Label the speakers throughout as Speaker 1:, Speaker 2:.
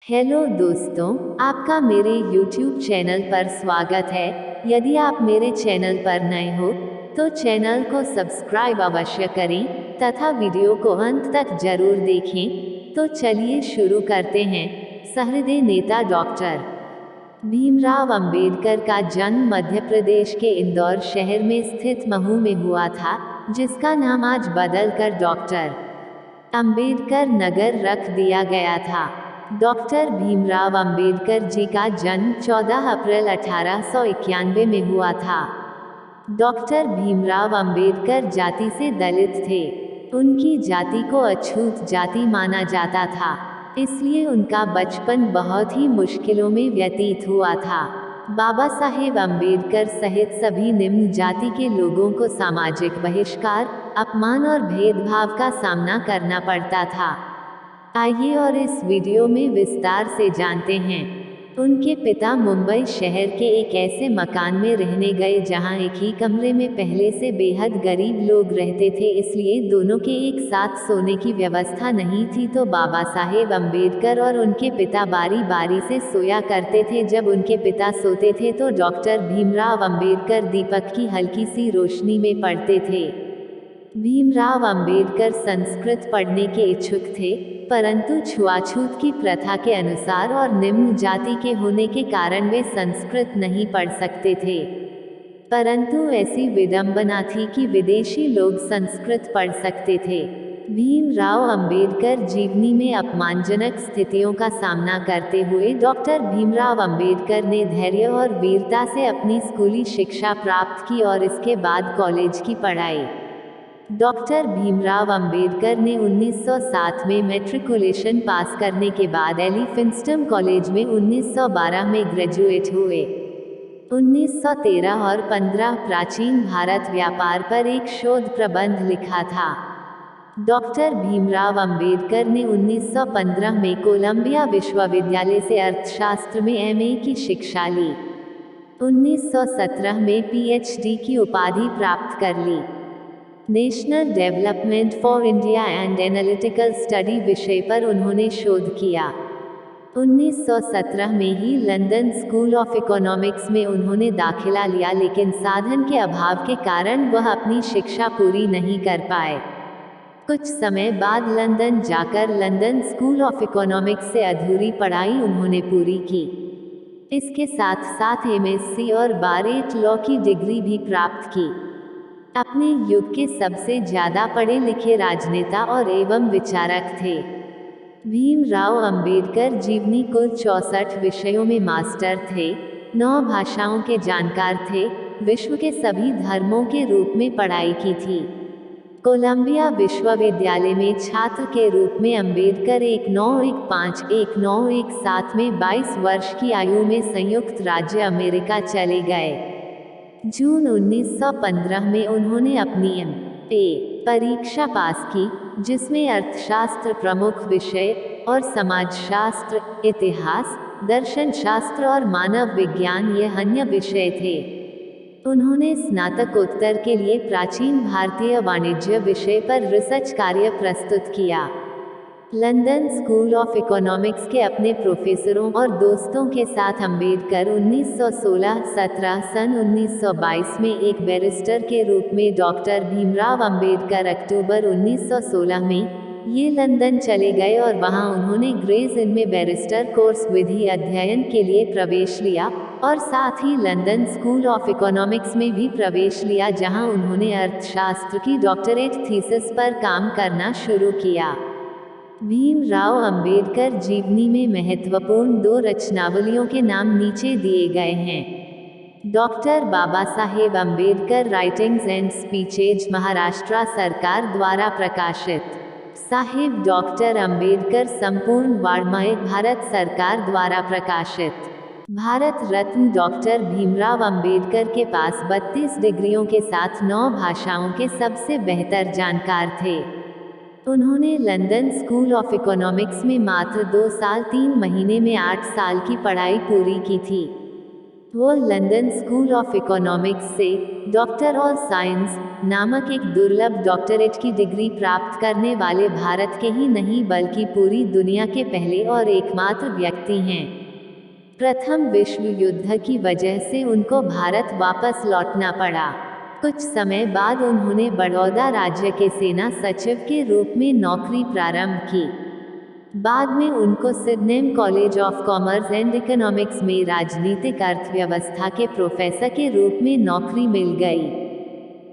Speaker 1: Hello दोस्तों, आपका मेरे YouTube चैनल पर स्वागत है। यदि आप मेरे चैनल पर नए हो तो चैनल को सब्सक्राइब अवश्य करें तथा वीडियो को अंत तक जरूर देखें। तो चलिए शुरू करते हैं। सहृदय नेता डॉक्टर भीमराव अंबेडकर का जन्म मध्य प्रदेश के इंदौर शहर में स्थित महू में हुआ था, जिसका नाम आज बदलकर डॉक्टर अंबेडकर नगर रख दिया गया था। डॉक्टर भीमराव अंबेडकर जी का जन्म 14 अप्रैल 1891 में हुआ था। डॉक्टर भीमराव अंबेडकर जाति से दलित थे। उनकी जाति को अछूत जाति माना जाता था, इसलिए उनका बचपन बहुत ही मुश्किलों में व्यतीत हुआ था। बाबा साहेब अंबेडकर सहित सभी निम्न जाति के लोगों को सामाजिक बहिष्कार, अपमान और भेदभाव का सामना करना पड़ता था। आइए और इस वीडियो में विस्तार से जानते हैं। उनके पिता मुंबई शहर के एक ऐसे मकान में रहने गए जहां एक ही कमरे में पहले से बेहद गरीब लोग रहते थे, इसलिए दोनों के एक साथ सोने की व्यवस्था नहीं थी। तो बाबा साहेब अंबेडकर और उनके पिता बारी बारी से सोया करते थे। जब उनके पिता सोते थे तो डॉक्टर भीमराव अंबेडकर दीपक की हल्की सी रोशनी में पढ़ते थे। भीमराव अंबेडकर संस्कृत पढ़ने के इच्छुक थे, परंतु छुआछूत की प्रथा के अनुसार और निम्न जाति के होने के कारण वे संस्कृत नहीं पढ़ सकते थे। परंतु ऐसी विडंबना थी कि विदेशी लोग संस्कृत पढ़ सकते थे। भीमराव अंबेडकर जीवनी में अपमानजनक स्थितियों का सामना करते हुए डॉक्टर भीमराव अंबेडकर ने धैर्य और वीरता से अपनी स्कूली शिक्षा प्राप्त की और इसके बाद कॉलेज की पढ़ाई। डॉक्टर भीमराव अंबेडकर ने 1907 में मैट्रिकुलेशन पास करने के बाद एलिफिंस्टन कॉलेज में 1912 में ग्रेजुएट हुए। 1913 और 15 प्राचीन भारत व्यापार पर एक शोध प्रबंध लिखा था। डॉक्टर भीमराव अंबेडकर ने 1915 में कोलंबिया विश्वविद्यालय से अर्थशास्त्र में एमए की शिक्षा ली। 1917 में पीएचडी की उपाधि प्राप्त कर ली। National development for India and analytical study विषय पर उन्होंने शोध किया। 1917 में ही लंदन स्कूल ऑफ इकोनॉमिक्स में उन्होंने दाखिला लिया, लेकिन साधन के अभाव के कारण वह अपनी शिक्षा पूरी नहीं कर पाए। कुछ समय बाद लंदन जाकर लंदन स्कूल ऑफ इकोनॉमिक्स से अधूरी पढ़ाई उन्होंने पूरी की। इसके साथ साथ एमएससी और बार 8 लॉ की डिग्री भी प्राप्त की। अपने युग के सबसे ज्यादा पढ़े लिखे राजनेता और एवं विचारक थे। भीमराव अंबेडकर जीवनी कुल 64 विषयों में मास्टर थे, 9 भाषाओं के जानकार थे, विश्व के सभी धर्मों के रूप में पढ़ाई की थी। कोलंबिया विश्वविद्यालय में छात्र के रूप में अंबेडकर 1915-1917 में 22 वर्ष की आयु में संयुक्त राज्य अमेरिका चले गए। जून 1915 में उन्होंने अपनी एम.ए. परीक्षा पास की, जिसमें अर्थशास्त्र प्रमुख विषय और समाजशास्त्र, इतिहास, दर्शन शास्त्र और मानव विज्ञान ये अन्य विषय थे। उन्होंने स्नातकोत्तर के लिए प्राचीन भारतीय वाणिज्य विषय पर रिसर्च कार्य प्रस्तुत किया। लंदन स्कूल ऑफ इकोनॉमिक्स के अपने प्रोफेसरों और दोस्तों के साथ अंबेडकर 1916-17 सन 1922 में एक बैरिस्टर के रूप में डॉक्टर भीमराव अंबेडकर अक्टूबर 1916 में ये लंदन चले गए और वहां उन्होंने ग्रेज इन में बैरिस्टर कोर्स विधि अध्ययन के लिए प्रवेश लिया और साथ ही लंदन स्कूल ऑफ इकोनॉमिक्स में भी प्रवेश लिया, जहां उन्होंने अर्थशास्त्र की डॉक्टरेट थीसिस पर काम करना शुरू किया। भीमराव अंबेडकर जीवनी में महत्वपूर्ण 2 रचनावलियों के नाम नीचे दिए गए हैं। Doctor Baba Saheb Ambedkar writings and speeches, Maharashtra सरकार द्वारा प्रकाशित। साहेब डॉक्टर अंबेडकर संपूर्ण वाङ्मय, भारत सरकार द्वारा प्रकाशित। भारत रत्न डॉक्टर भीमराव अंबेडकर के पास 32 डिग्रियों के साथ 9 भाषाओं के सबसे बेहतर जानकार थे। उन्होंने लंदन स्कूल ऑफ इकोनॉमिक्स में मात्र 2 साल 3 महीने में 8 साल की पढ़ाई पूरी की थी। वो लंदन स्कूल ऑफ इकोनॉमिक्स से डॉक्टर ऑफ साइंस नामक एक दुर्लभ डॉक्टरेट की डिग्री प्राप्त करने वाले भारत के ही नहीं बल्कि पूरी दुनिया के पहले और एकमात्र व्यक्ति हैं। प्रथम विश्व युद्ध की वजह से उनको भारत वापस लौटना पड़ा। कुछ समय बाद उन्होंने बड़ौदा राज्य के सेना सचिव के रूप में नौकरी प्रारंभ की। बाद में उनको Sydenham college of commerce and economics में राजनीतिक अर्थव्यवस्था के प्रोफेसर के रूप में नौकरी मिल गई।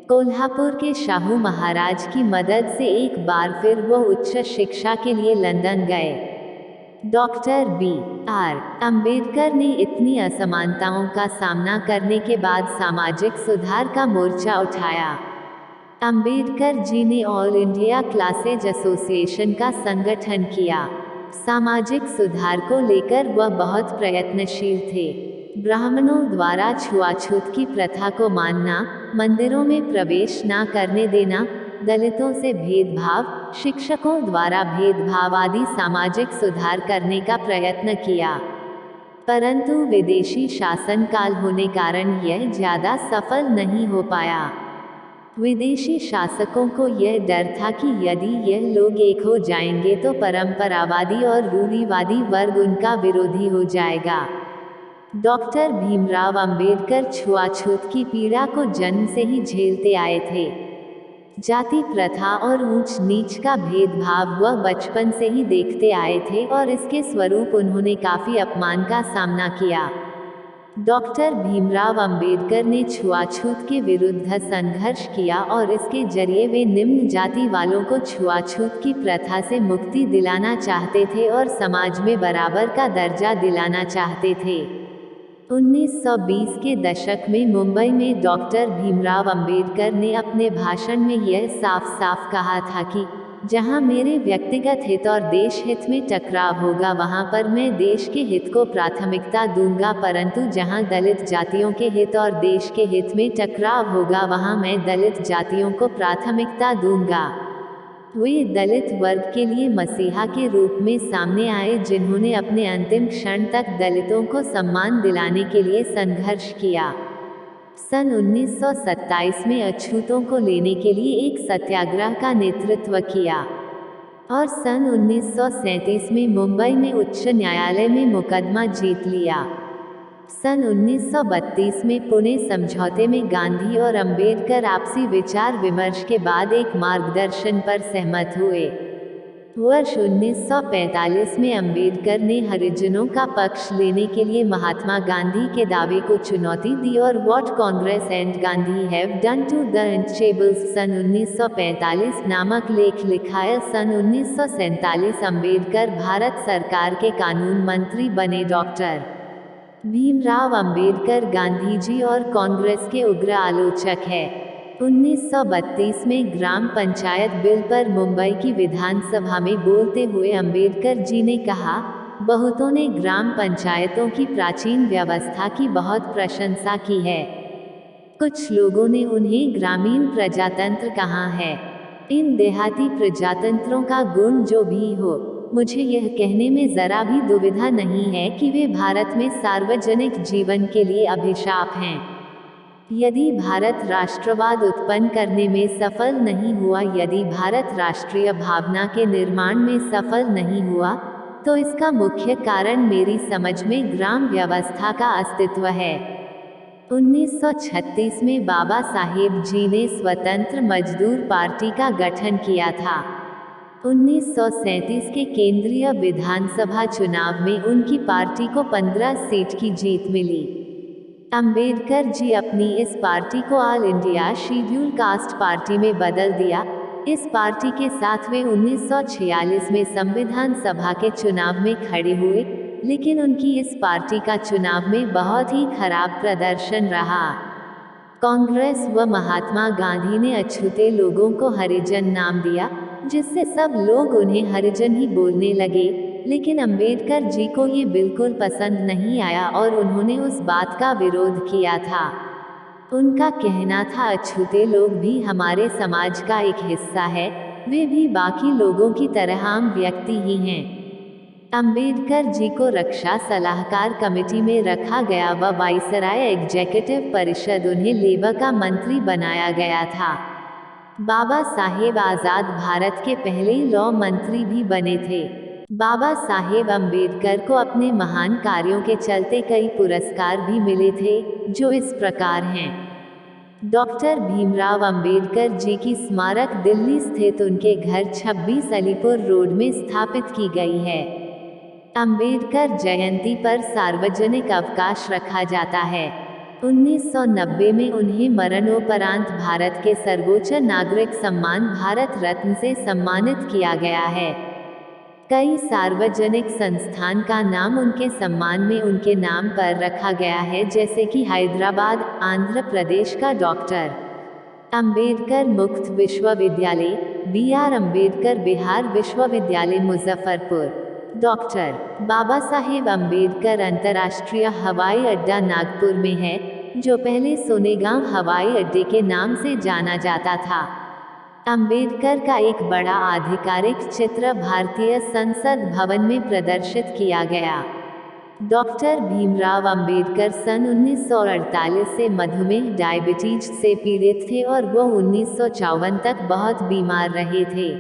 Speaker 1: कोल्हापुर के शाहू महाराज की मदद से एक बार फिर वो उच्च शिक्षा के लिए लंदन गए। Doctor B R. अम्बेडकर ने इतनी असमानताओं का सामना करने के बाद सामाजिक सुधार का मोर्चा उठाया। अम्बेडकर जी ने ऑल इंडिया क्लासेज एसोसिएशन का संगठन किया। सामाजिक सुधार को लेकर वह बहुत प्रयत्नशील थे। ब्राह्मणों द्वारा छुआछूत की प्रथा को मानना, मंदिरों में प्रवेश न करने देना, दलितों से भेदभाव, शिक्षकों द्वारा भेदभाव आदि सामाजिक सुधार करने का प्रयत्न किया। परंतु विदेशी शासन काल होने कारण यह ज्यादा सफल नहीं हो पाया। विदेशी शासकों को यह डर था कि यदि यह लोग एक हो जाएंगे तो परंपरावादी और रूढ़िवादी वर्ग उनका विरोधी हो जाएगा। डॉक्टर भीमराव अंबेडकर छुआछूत की पीड़ा को जन्म से ही झेलते आए थे। जाति प्रथा और ऊंच नीच का भेदभाव वह बचपन से ही देखते आए थे और इसके स्वरूप उन्होंने काफी अपमान का सामना किया। डॉक्टर भीमराव अंबेडकर ने छुआछूत के विरुद्ध संघर्ष किया और इसके जरिए वे निम्न जाति वालों को छुआछूत की प्रथा से मुक्ति दिलाना चाहते थे और समाज में बराबर का दर्जा दिलाना चाहते थे। 1920 के दशक में मुंबई में डॉक्टर भीमराव अंबेडकर ने अपने भाषण में यह साफ साफ कहा था कि जहां मेरे व्यक्तिगत हित और देश हित में टकराव होगा वहां पर मैं देश के हित को प्राथमिकता दूंगा, परंतु जहां दलित जातियों के हित और देश के हित में टकराव होगा वहां मैं दलित जातियों को प्राथमिकता दूंगा। वे दलित वर्ग के लिए मसीहा के रूप में सामने आए जिन्होंने अपने अंतिम क्षण तक दलितों को सम्मान दिलाने के लिए संघर्ष किया। सन 1927 में अछूतों को लेने के लिए एक सत्याग्रह का नेतृत्व किया और सन 1937 में मुंबई में उच्च न्यायालय में मुकदमा जीत लिया। सन 1932 में पुणे समझौते में गांधी और अंबेडकर आपसी विचार विमर्श के बाद एक मार्गदर्शन पर सहमत हुए। वर्ष 1945 में अंबेडकर ने हरिजनों का पक्ष लेने के लिए महात्मा गांधी के दावे को चुनौती दी और what Congress and Gandhi have done to the untouchables सन 1945 नामक लेख लिखाया। सन 1947 अंबेडकर भारत सरकार के कानून मंत्री बने। डॉक्टर भीमराव अंबेडकर गांधी जी और कांग्रेस के उग्र आलोचक हैं। 1932 में ग्राम पंचायत बिल पर मुंबई की विधानसभा में बोलते हुए अंबेडकर जी ने कहा, बहुतों ने ग्राम पंचायतों की प्राचीन व्यवस्था की बहुत प्रशंसा की है। कुछ लोगों ने उन्हें ग्रामीण प्रजातंत्र कहा है। इन देहाती प्रजातंत्रों का गुण जो भी हो, मुझे यह कहने में जरा भी दुविधा नहीं है कि वे भारत में सार्वजनिक जीवन के लिए अभिशाप हैं। यदि भारत राष्ट्रवाद उत्पन्न करने में सफल नहीं हुआ, यदि भारत राष्ट्रीय भावना के निर्माण में सफल नहीं हुआ, तो इसका मुख्य कारण मेरी समझ में ग्राम व्यवस्था का अस्तित्व है। 1936 में बाबा साहेब जी ने स्वतंत्र मजदूर पार्टी का गठन किया था। 1937 के केंद्रीय विधानसभा चुनाव में उनकी पार्टी को 15 सीट की जीत मिली। अंबेडकर जी अपनी इस पार्टी को all India schedule caste party में बदल दिया। इस पार्टी के साथ वे 1946 में संविधान सभा के चुनाव में खड़े हुए, लेकिन उनकी इस पार्टी का चुनाव में बहुत ही खराब प्रदर्शन रहा। कांग्रेस व महात्मा गांधी ने अछूते लोगों को हरिजन नाम दिया, जिससे सब लोग उन्हें हरिजन ही बोलने लगे, लेकिन अंबेडकर जी को ये बिल्कुल पसंद नहीं आया और उन्होंने उस बात का विरोध किया था। उनका कहना था, अछूते लोग भी हमारे समाज का एक हिस्सा है, वे भी बाकी लोगों की तरह आम व्यक्ति ही हैं। अंबेडकर जी को रक्षा सलाहकार कमेटी में रखा गया व वाइसराय एग्जीक्यूटिव परिषद उन्हें लेबर का मंत्री बनाया गया था। बाबा साहेब आज़ाद भारत के पहले लॉ मंत्री भी बने थे। बाबा साहेब अंबेडकर को अपने महान कार्यों के चलते कई पुरस्कार भी मिले थे, जो इस प्रकार हैं। डॉक्टर भीमराव अंबेडकर जी की स्मारक दिल्ली स्थित उनके घर 26 अलीपुर रोड में स्थापित की गई है। अंबेडकर जयंती पर सार्वजनिक अवकाश रखा जाता है। 1990 में उन्हें मरणोपरांत भारत के सर्वोच्च नागरिक सम्मान भारत रत्न से सम्मानित किया गया है। कई सार्वजनिक संस्थान का नाम उनके सम्मान में उनके नाम पर रखा गया है, जैसे कि हैदराबाद, आंध्र प्रदेश का डॉक्टर अंबेडकर मुक्त विश्वविद्यालय, BR अंबेडकर बिहार विश्वविद्यालय मुजफ्फरपुर, डॉक्टर बाबा साहेब अंबेडकर अंतर्राष्ट्रीय हवाई अड्डा नागपुर में है, जो पहले सोनेगांव हवाई अड्डे के नाम से जाना जाता था। अंबेडकर का एक बड़ा आधिकारिक चित्र भारतीय संसद भवन में प्रदर्शित किया गया। डॉक्टर भीमराव अंबेडकर सन 1948 से मधुमेह डायबिटीज से पीड़ित थे और वो 1954 तक बहुत बीमार रहे थे।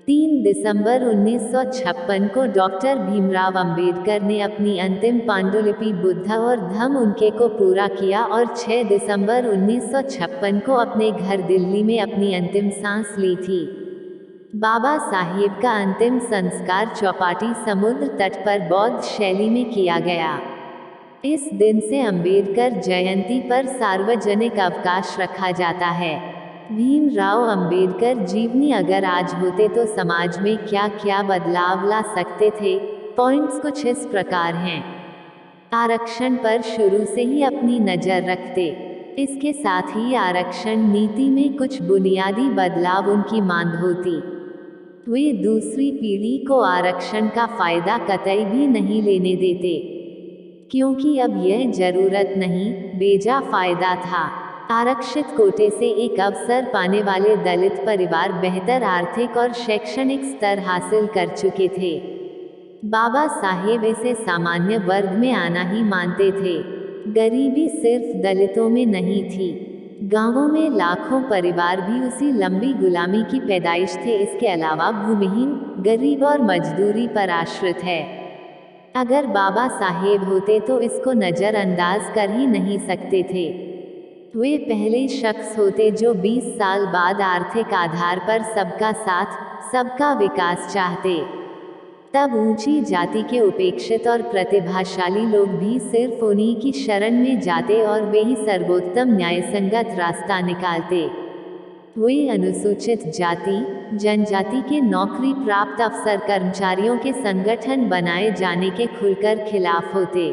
Speaker 1: 3 दिसंबर 1956 को डॉक्टर भीमराव अंबेडकर ने अपनी अंतिम पांडुलिपि बुद्ध और धम्म उनके को पूरा किया और 6 दिसंबर 1956 को अपने घर दिल्ली में अपनी अंतिम सांस ली थी। बाबा साहेब का अंतिम संस्कार चौपाटी समुद्र तट पर बौद्ध शैली में किया गया। इस दिन से अंबेडकर जयंती पर सार्वजनिक अवकाश रखा जाता है। भीमराव अंबेडकर जीवनी अगर आज होते तो समाज में क्या क्या बदलाव ला सकते थे। पॉइंट्स कुछ इस प्रकार हैं। आरक्षण पर शुरू से ही अपनी नज़र रखते। इसके साथ ही आरक्षण नीति में कुछ बुनियादी बदलाव उनकी मांग होती। वे दूसरी पीढ़ी को आरक्षण का फायदा कतई भी नहीं लेने देते, क्योंकि अब यह जरूरत नहीं, बेजा फायदा था। आरक्षित कोटे से एक अवसर पाने वाले दलित परिवार बेहतर आर्थिक और शैक्षणिक स्तर हासिल कर चुके थे। बाबा साहेब इसे सामान्य वर्ग में आना ही मानते थे। गरीबी सिर्फ दलितों में नहीं थी, गांवों में लाखों परिवार भी उसी लंबी गुलामी की पैदाइश थे। इसके अलावा भूमिहीन, गरीब और मजदूरी पर आश्रित है। अगर बाबा साहेब होते तो इसको नज़रअंदाज कर ही नहीं सकते थे। वे पहले शख्स होते जो 20 साल बाद आर्थिक आधार पर सबका साथ, सबका विकास चाहते। तब ऊंची जाति के उपेक्षित और प्रतिभाशाली लोग भी सिर्फ उन्हीं की शरण में जाते और वे ही सर्वोत्तम न्यायसंगत रास्ता निकालते। वे अनुसूचित जाति, जनजाति के नौकरी प्राप्त अफसर कर्मचारियों के संगठन बनाए जाने के खुलकर खिलाफ होते।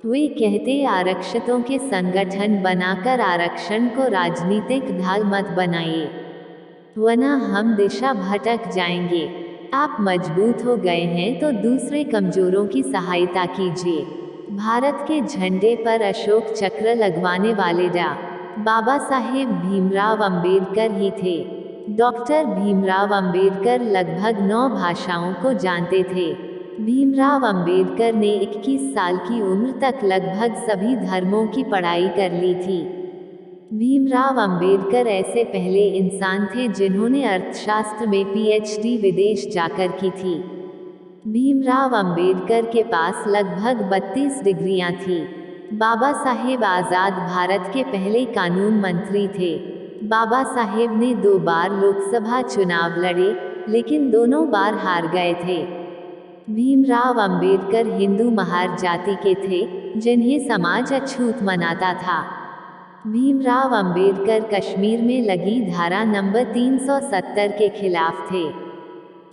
Speaker 1: वे कहते आरक्षितों के संगठन बनाकर आरक्षण को राजनीतिक ढाल मत बनाइए, वरना हम दिशा भटक जाएंगे। आप मजबूत हो गए हैं तो दूसरे कमजोरों की सहायता कीजिए। भारत के झंडे पर अशोक चक्र लगवाने वाले बाबा साहेब भीमराव अंबेडकर ही थे। डॉक्टर भीमराव अंबेडकर लगभग 9 भाषाओं को जानते थे। भीमराव अंबेडकर ने 21 साल की उम्र तक लगभग सभी धर्मों की पढ़ाई कर ली थी। भीमराव अंबेडकर ऐसे पहले इंसान थे जिन्होंने अर्थशास्त्र में PhD विदेश जाकर की थी। भीमराव अंबेडकर के पास लगभग 32 डिग्रियां थी। बाबा साहेब आज़ाद भारत के पहले कानून मंत्री थे। बाबा साहेब ने 2 बार लोकसभा चुनाव लड़े, लेकिन दोनों बार हार गए थे। भीमराव अंबेडकर हिंदू महार जाति के थे, जिन्हें समाज अछूत मनाता था। भीमराव अंबेडकर कश्मीर में लगी धारा नंबर 370 के खिलाफ थे।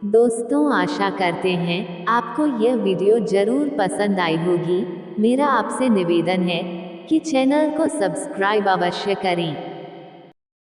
Speaker 1: दोस्तों, आशा करते हैं आपको यह वीडियो जरूर पसंद आई होगी। मेरा आपसे निवेदन है कि चैनल को सब्सक्राइब अवश्य करें।